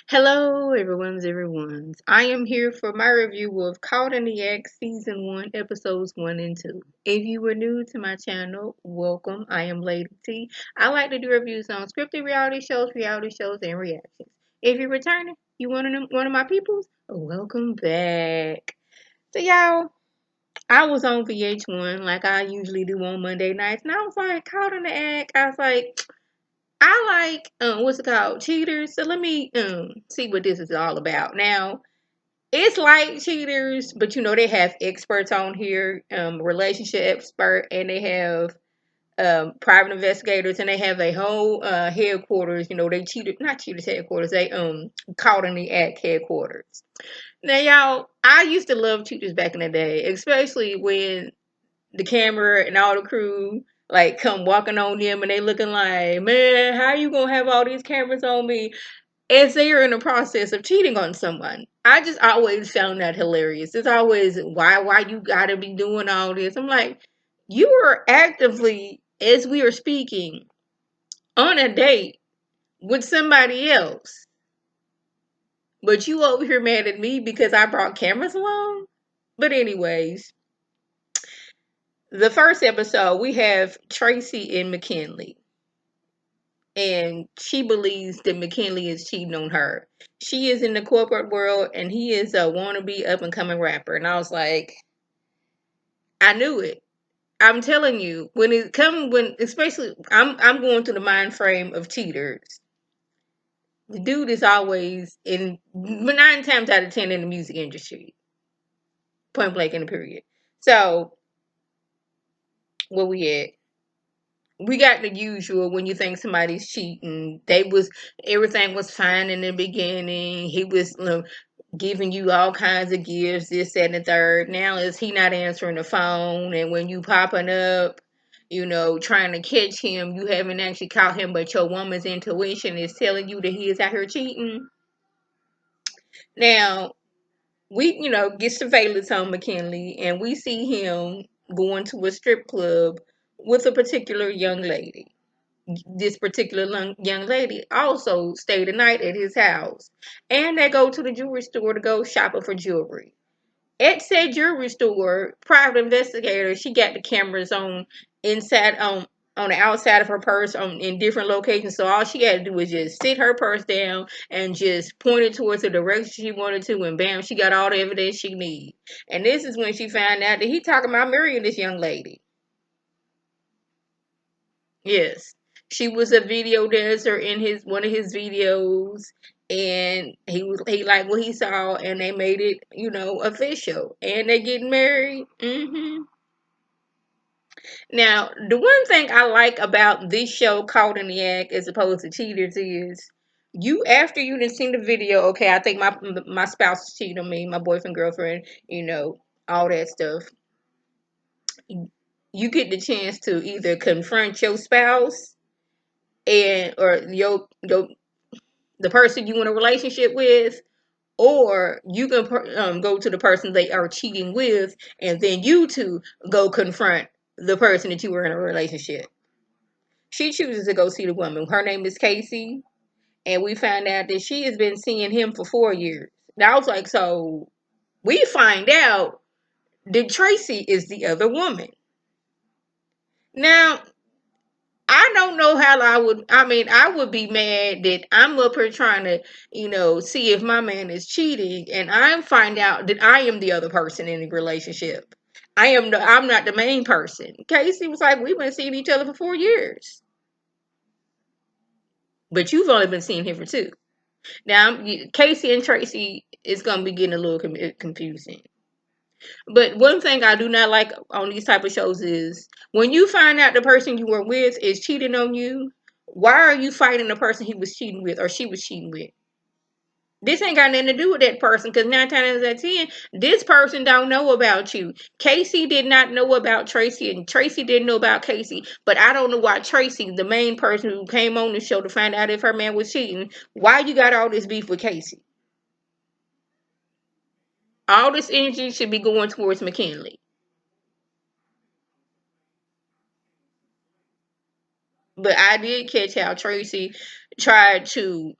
Hello, everyone's. I am here for my review of Caught in the Act Season 1, Episodes 1 and 2. If you are new to my channel, welcome. I am Lady T. I like to do reviews on scripted reality shows, and reactions. If you're returning, you one of my peoples, welcome back. So, y'all, I was on VH1 like I usually do on Monday nights, and I was like, Caught in the Act. I was like, I like what's it called? Cheaters. So let me see what this is all about. Now, it's like Cheaters, but they have experts on here, relationship expert, and they have private investigators, and they have a whole headquarters. They cheated, not cheaters headquarters. They Caught in the Act headquarters. Now, y'all, I used to love Cheaters back in the day, especially when the camera and all the crew like come walking on them and they looking like, man, how you gonna have all these cameras on me as they are in the process of cheating on someone. I just always found that hilarious. It's always why you gotta be doing all this. I'm like, you are actively, as we are speaking, on a date with somebody else, but you over here mad at me because I brought cameras along. But anyways, the first episode we have Tracy and McKinley, and she believes that McKinley is cheating on her. She is in the corporate world, and he is a wannabe up and coming rapper. And I was like, I knew it. I'm telling you, when especially I'm going through the mind frame of cheaters. The dude is always in 9 times out of 10 in the music industry, point blank in the period. So where we at? We got the usual when you think somebody's cheating. Everything was fine in the beginning. He was giving you all kinds of gifts, this, that, and the third. Now is he not answering the phone? And when you popping up, trying to catch him, you haven't actually caught him, but your woman's intuition is telling you that he is out here cheating. Now we, get surveillance on McKinley, and we see him going to a strip club with a particular young lady. This particular young lady also stayed the night at his house, and they go to the jewelry store to go shopping for jewelry. At said jewelry store, private investigator, she got the cameras on inside on the outside of her purse in different locations. So all she had to do was just sit her purse down and just point it towards the direction she wanted to, and bam, she got all the evidence she needed. And this is when she found out that he talking about marrying this young lady. Yes. She was a video dancer in his one of his videos, and he liked what he saw, and they made it, official. And they getting married. Now, the one thing I like about this show, Caught in the Act, as opposed to Cheaters, is you, after you done seen the video, okay, I think my spouse is cheating on me, my boyfriend, girlfriend, all that stuff. You get the chance to either confront your spouse or the person you in a relationship with, or you can go to the person they are cheating with, and then you two go confront the person that you were in a relationship. She chooses to go see the woman. Her name is Casey, and we find out that she has been seeing him for 4 years. Now I was like, so we find out that Tracy is the other woman. Now, I don't know how I would be mad that I'm up here trying to, see if my man is cheating, and I find out that I am the other person in the relationship. I'm not the main person. Casey was like, we've been seeing each other for 4 years, but you've only been seeing him for 2. Now, Casey and Tracy is going to be getting a little confusing. But one thing I do not like on these type of shows is when you find out the person you were with is cheating on you, why are you fighting the person he was cheating with or she was cheating with? This ain't got nothing to do with that person, because 9 times out of 10, this person don't know about you. Casey did not know about Tracy, and Tracy didn't know about Casey. But I don't know why Tracy, the main person who came on the show to find out if her man was cheating, why you got all this beef with Casey? All this energy should be going towards McKinley. But I did catch how Tracy tried to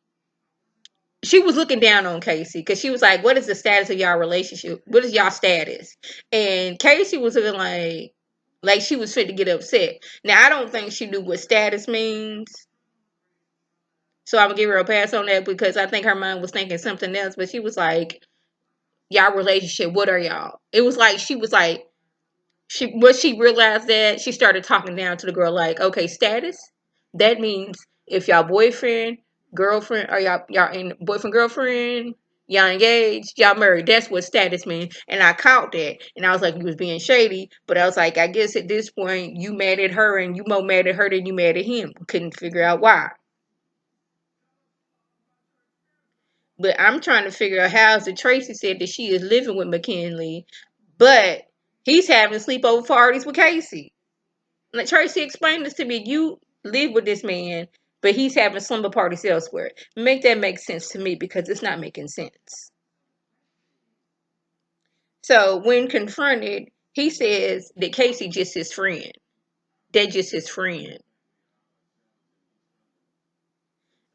she was looking down on Casey because she was like, "What is the status of y'all relationship? What is y'all status?" And Casey was looking like she was fit to get upset. Now I don't think she knew what status means, so I'm gonna give her a pass on that because I think her mind was thinking something else. But she was like, "Y'all relationship? What are y'all?" It was like she was like she realized that she started talking down to the girl like, okay, status, that means if y'all boyfriend, girlfriend, or y'all in boyfriend, girlfriend, y'all engaged, y'all married, that's what status means. And I caught that, and I was like, you was being shady, but I was like, I guess at this point you mad at her, and you more mad at her than you mad at him. Couldn't figure out why. But I'm trying to figure out how is it Tracy said that she is living with McKinley, but he's having sleepover parties with Casey. Like Tracy, explain this to me. You live with this man, but he's having slumber parties elsewhere. Make that make sense to me because it's not making sense. So when confronted, he says that Casey just his friend. They're just his friend.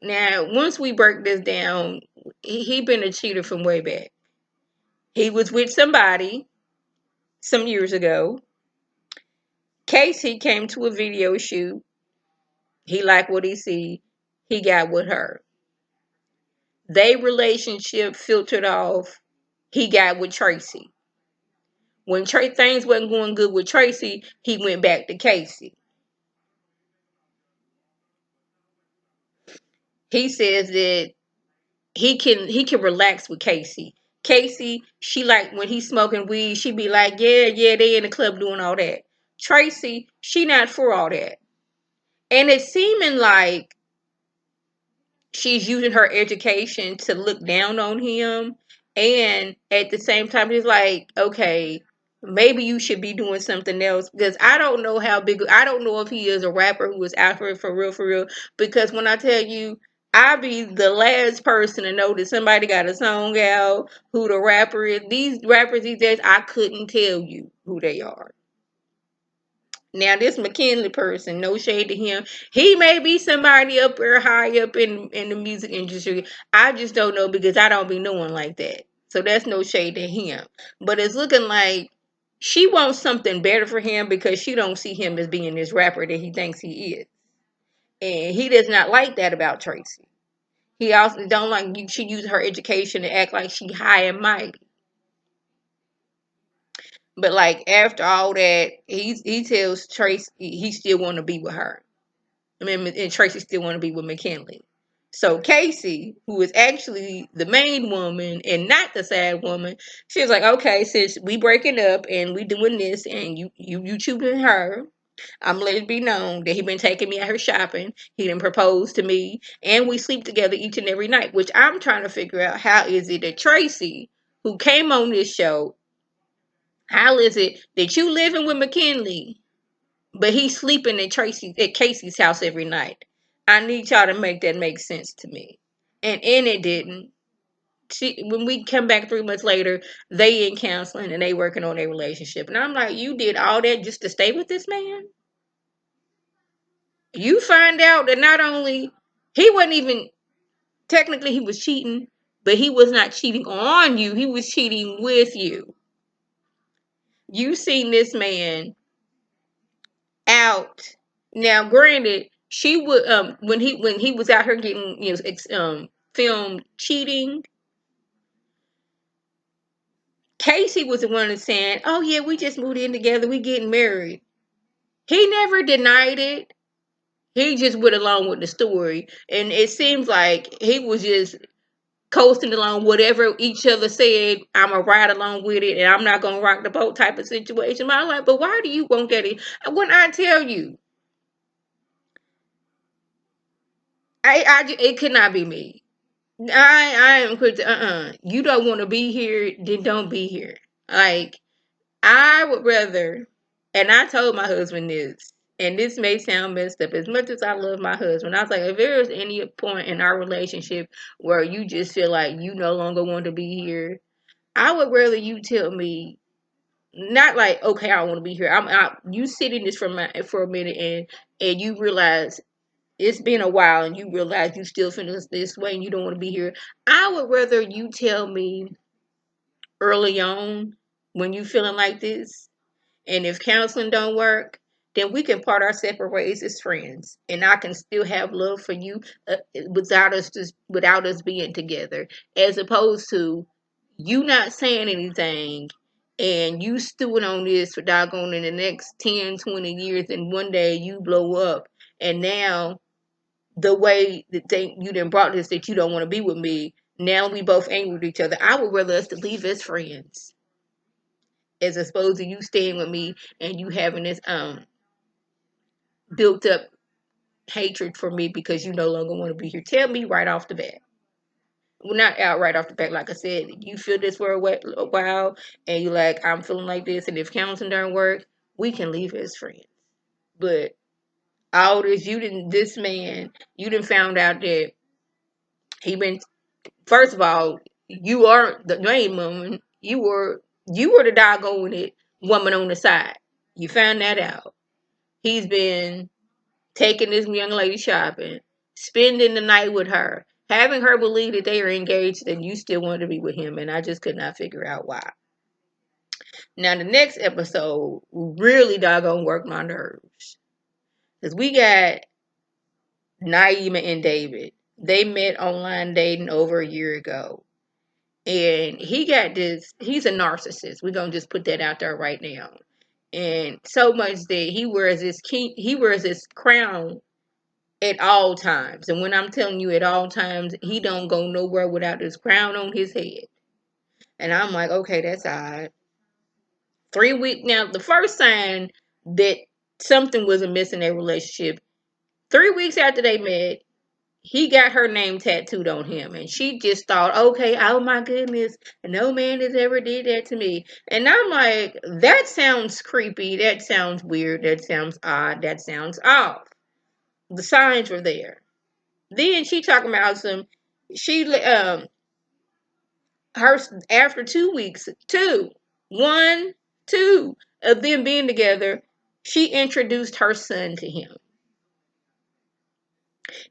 Now, once we break this down, he been a cheater from way back. He was with somebody some years ago. Casey came to a video shoot. He liked what he see. He got with her. They relationship filtered off. He got with Tracy. When things wasn't going good with Tracy, he went back to Casey. He says that he can relax with Casey. Casey, she like when he's smoking weed, she be like, yeah, they in the club doing all that. Tracy, she not for all that. And it's seeming like she's using her education to look down on him, and at the same time he's like, okay, maybe you should be doing something else, because I don't know how big, I don't know if he is a rapper who is out for real, because when I tell you, I be the last person to know that somebody got a song out, who the rapper is. These rappers these days, I couldn't tell you who they are. Now, this McKinley person, no shade to him. He may be somebody up there high up in the music industry. I just don't know because I don't be knowing like that. So that's no shade to him. But it's looking like she wants something better for him because she don't see him as being this rapper that he thinks he is. And he does not like that about Tracy. He also don't like she use her education to act like she high and mighty. But like after all that, he tells Tracy he still want to be with her. I mean, and Tracy still want to be with McKinley. So Casey, who is actually the main woman and not the sad woman, she was like, okay, since we breaking up and we doing this and you choosing her, I'm letting it be known that he been taking me out here shopping. He didn't propose to me, and we sleep together each and every night. Which I'm trying to figure out how is it that Tracy, who came on this show, how is it that you living with McKinley, but he's sleeping at Casey's house every night? I need y'all to make that make sense to me. And it didn't. When we come back 3 months later, they in counseling and they working on their relationship. And I'm like, you did all that just to stay with this man? You find out that not only he wasn't even technically he was cheating, but he was not cheating on you. He was cheating with you. You seen this man out. Now, granted, she would when he was out here getting filmed cheating. Casey was the one that's saying, "Oh yeah, we just moved in together. We getting married." He never denied it. He just went along with the story, and it seems like he was just coasting along whatever each other said. I'ma ride along with it, and I'm not gonna rock the boat type of situation. But I'm like, but why do you want that? When I tell you, it could not be me. I am quick to you don't want to be here, then don't be here. Like, I would rather, and I told my husband this, and this may sound messed up. As much as I love my husband, I was like, if there is any point in our relationship where you just feel like you no longer want to be here, I would rather you tell me, not like, okay, I want to be here. I'm out. You sit in this for a minute, and you realize it's been a while and you realize you still feeling this way and you don't want to be here, I would rather you tell me early on when you feeling like this. And if counseling don't work, then we can part our separate ways as friends, and I can still have love for you without us being together. As opposed to you not saying anything, and you stewing on this for doggone in the next 10, 20 years, and one day you blow up, and now the way that you done brought this that you don't want to be with me. Now we both angry with each other. I would rather us to leave as friends as opposed to you staying with me and you having this built up hatred for me because you no longer want to be here. Tell me right off the bat. Well, not out right off the bat. Like I said, you feel this for a while, and you like, I'm feeling like this, and if counseling don't work, we can leave as friends. But all this, this man, you didn't found out that he been. First of all, you are the main woman. You were the doggone it woman on the side. You found that out. He's been taking this young lady shopping, spending the night with her, having her believe that they are engaged and you still wanted to be with him. And I just could not figure out why. Now, the next episode really doggone worked my nerves. Because we got Naima and David. They met online dating over a year ago. And he's a narcissist. We're going to just put that out there right now. And so much that he wears this crown at all times. And when I'm telling you at all times, he don't go nowhere without his crown on his head. And I'm like, okay, that's odd. 3 weeks now, the first sign that something was amiss in their relationship, 3 weeks after they met, he got her name tattooed on him. And she just thought, okay, oh my goodness, no man has ever did that to me. And I'm like, that sounds creepy. That sounds weird. That sounds odd. That sounds off. The signs were there. Then she talking about she her after 2 weeks, 2 of them being together, she introduced her son to him.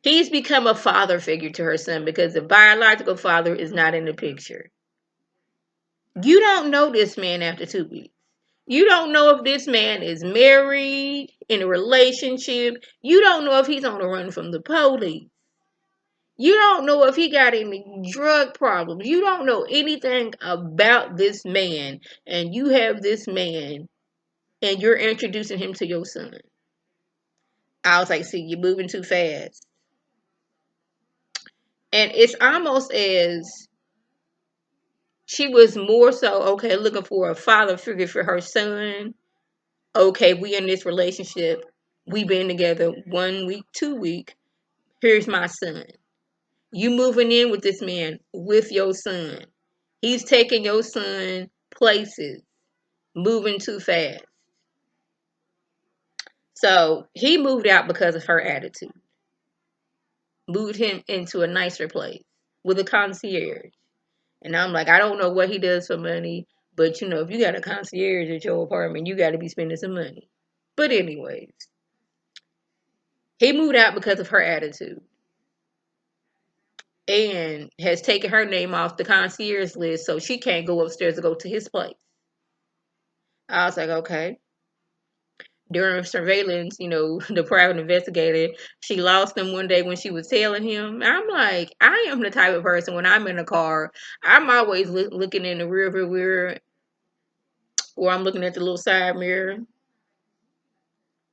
He's become a father figure to her son because the biological father is not in the picture. You don't know this man after 2 weeks. You don't know if this man is married, in a relationship. You don't know if he's on the run from the police. You don't know if he got any drug problems. You don't know anything about this man. And you have this man and you're introducing him to your son. I was like, see, you're moving too fast. And it's almost as she was more so, okay, looking for a father figure for her son. Okay, we in this relationship. We been together 1 week, 2 week. Here's my son. You moving in with this man with your son. He's taking your son places, moving too fast. So he moved out because of her attitude. Moved him into a nicer place with a concierge. And I'm like, I don't know what he does for money, but if you got a concierge at your apartment, you got to be spending some money. But anyways, he moved out because of her attitude. And has taken her name off the concierge list so she can't go upstairs to go to his place. I was like, okay. During surveillance, the private investigator, she lost him one day when she was tailing him. I'm like, I am the type of person when I'm in a car, I'm always looking in the rearview mirror, or I'm looking at the little side mirror.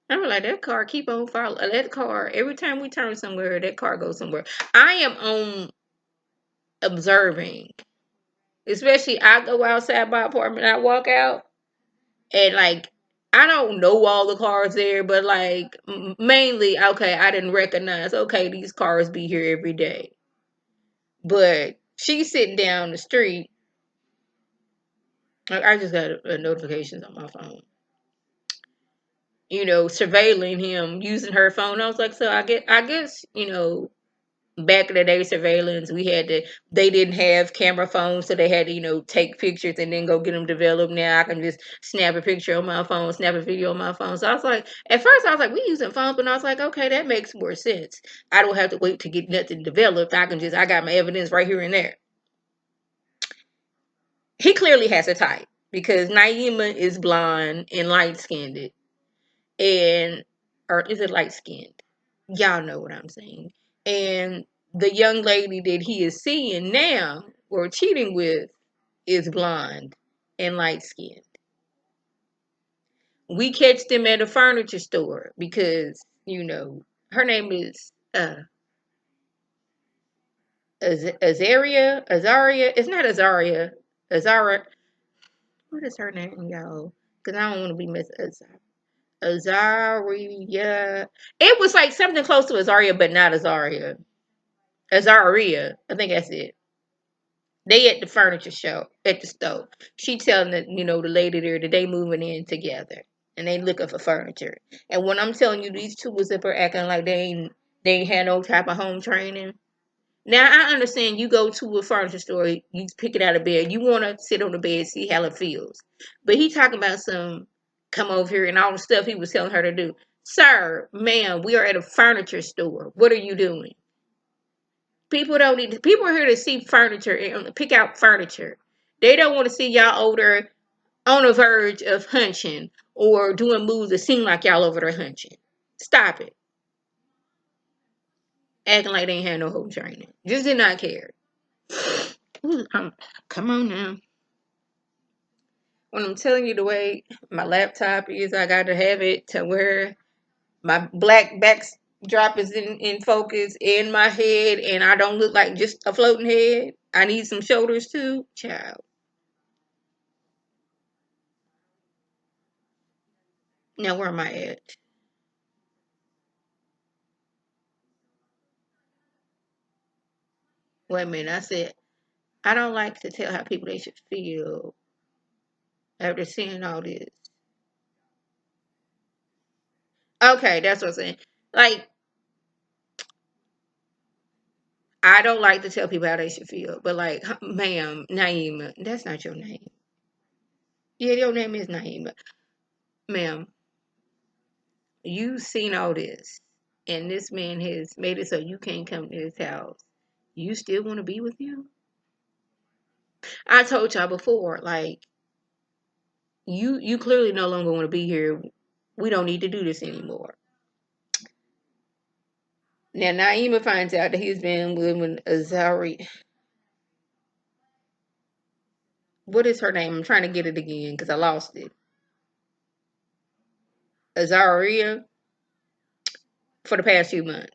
I'm like, that car keep on following. That car, every time we turn somewhere, that car goes somewhere. I am on observing. Especially, I go outside my apartment, I walk out, and I don't know all the cars there, but mainly, okay, I didn't recognize, okay, these cars be here every day. But she's sitting down the street. I just got a notifications on my phone. Surveilling him, using her phone. I was like, so I guess, back in the day surveillance, they didn't have camera phones, so they had to, take pictures and then go get them developed. Now I can just snap a picture on my phone, snap a video on my phone. So I was like, at first I was like, we using phones, but I was like, okay, that makes more sense. I don't have to wait to get nothing developed. I got my evidence right here and there. He clearly has a type because Naima is blonde and light skinned, or is it light skinned? Y'all know what I'm saying. And the young lady that he is seeing now or cheating with is blonde and light skinned. We catch them at a furniture store because, her name is Azaria. It's not Azaria. Azara. What is her name, y'all? Because I don't want to be Azaria. It was like something close to Azaria, but not Azaria. Azaria. I think that's it. They at the furniture show at the store. She telling the lady there that they moving in together and they looking for furniture. And when I'm telling you, these two was up there acting like they ain't had no type of home training. Now I understand you go to a furniture store, you pick it out of bed, you want to sit on the bed, see how it feels. But he talking about some come over here and all the stuff he was telling her to do. Sir, ma'am, we are at a furniture store. What are you doing? People are here to see furniture and pick out furniture. They don't want to see y'all over on the verge of hunching or doing moves that seem like y'all over there hunching. Stop it. Acting like they ain't had no home training. Just did not care. Come on now. When I'm telling you the way my laptop is, I got to have it to where my black backdrop is in focus in my head and I don't look like just a floating head. I need some shoulders too. Child. Now where am I at? Wait a minute. I said I don't like to tell how people they should feel after seeing all this. Okay, that's what I'm saying. Like, I don't like to tell people how they should feel, but like, ma'am, Naima, that's not your name. Yeah, your name is Naima. Ma'am, you've seen all this, and this man has made it so you can't come to his house. You still want to be with him? I told y'all before, like, you clearly no longer want to be here. We don't need to do this anymore. Now, Naima finds out that he's been living Azari. What is her name? I'm trying to get it again because I lost it. Azaria for the past few months.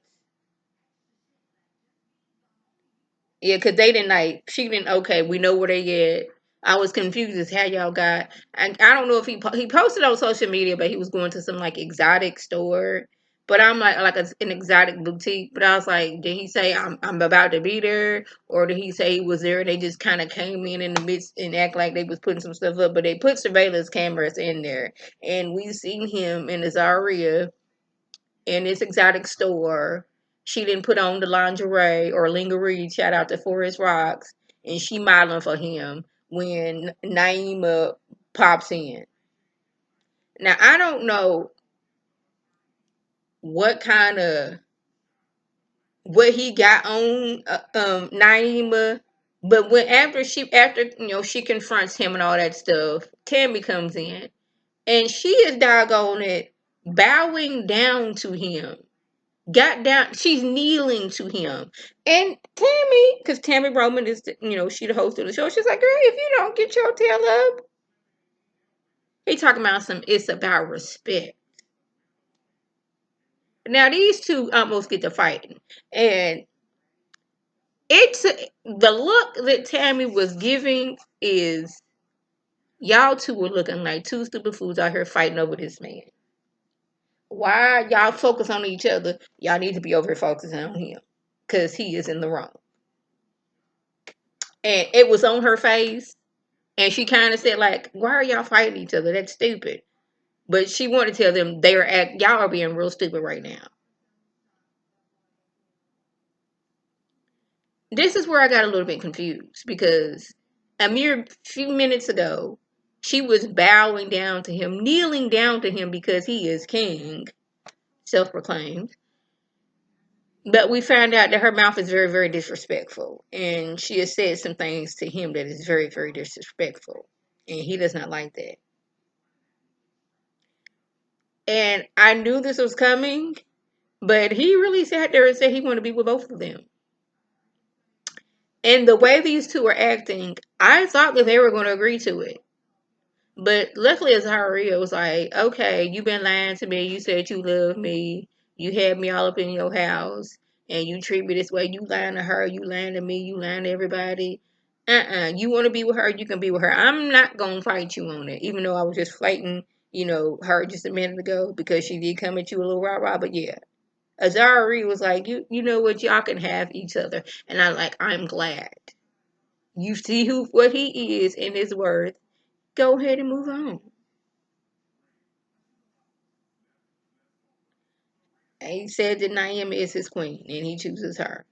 Yeah, because they didn't she didn't, okay, we know where they at. I was confused as how y'all got. I don't know if he posted on social media, but he was going to some like exotic store. But I'm like an exotic boutique. But I was like, did he say I'm about to be there, or did he say he was there? They just kind of came in the midst and act like they was putting some stuff up. But they put surveillance cameras in there, and we seen him in his Aria in this exotic store. She didn't put on the lingerie or lingerie. Shout out to Forest Rocks, and she modeling for him when Naima pops in. Now I don't know what kind of what he got on Naima, but when after she confronts him and all that stuff, Tammy comes in and she is doggone it bowing down to him, got down. She's kneeling to him. And Tammy, because Tammy Roman is, she the host of the show. She's like, girl, if you don't get your tail up, he talking about it's about respect. Now these two almost get to fighting, and it's the look that Tammy was giving is y'all two were looking like two stupid fools out here fighting over this man. Why y'all focus on each other? Y'all need to be over here focusing on him because he is in the wrong. And it was on her face. And she kind of said, like, why are y'all fighting each other? That's stupid. But she wanted to tell them y'all are being real stupid right now. This is where I got a little bit confused because a mere few minutes ago, she was bowing down to him, kneeling down to him because he is king, self-proclaimed. But we found out that her mouth is very, very disrespectful. And she has said some things to him that is very, very disrespectful. And he does not like that. And I knew this was coming, but he really sat there and said he wanted to be with both of them. And the way these two are acting, I thought that they were going to agree to it. But luckily, Azaria was like, okay, you've been lying to me. You said you love me. You had me all up in your house. And you treat me this way. You lying to her. You lying to me. You lying to everybody. You want to be with her, you can be with her. I'm not going to fight you on it. Even though I was just fighting, her just a minute ago. Because she did come at you a little rah-rah. But yeah. Azari was like, you know what? Y'all can have each other. And I'm glad. You see what he is and his worth. Go ahead and move on. He said that Naima is his queen and he chooses her.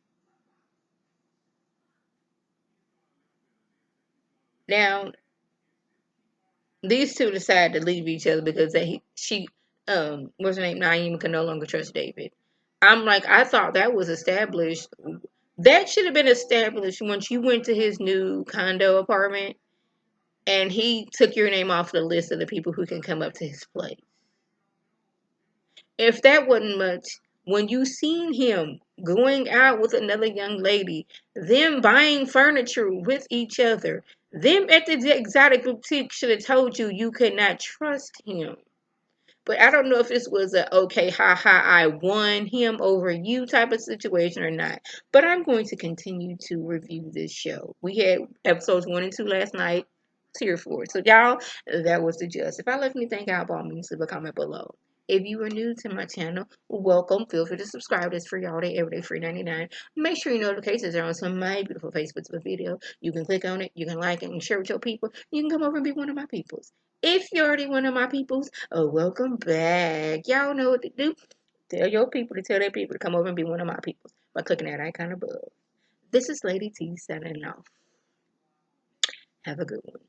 Now, these two decide to leave each other because what's her name? Naima can no longer trust David. I'm like, I thought that was established. That should have been established once you went to his new condo apartment and he took your name off the list of the people who can come up to his place. If that wasn't much, when you seen him going out with another young lady, them buying furniture with each other, them at the exotic boutique should have told you you could not trust him. But I don't know if this was a okay, ha ha, I won him over you type of situation or not. But I'm going to continue to review this show. We had episodes 1 and 2 last night. Here for it. So y'all, that was the gist. If I left anything out, by me, leave a comment below. If you are new to my channel, welcome. Feel free to subscribe. It's free all day, every day, free 99. Make sure your notifications are on so my beautiful Facebook's video. You can click on it, you can like it and share with your people. You can come over and be one of my peoples. If you're already one of my peoples, welcome back. Y'all know what to do. Tell your people to tell their people to come over and be one of my peoples by clicking that icon above. This is Lady T signing off. Have a good one.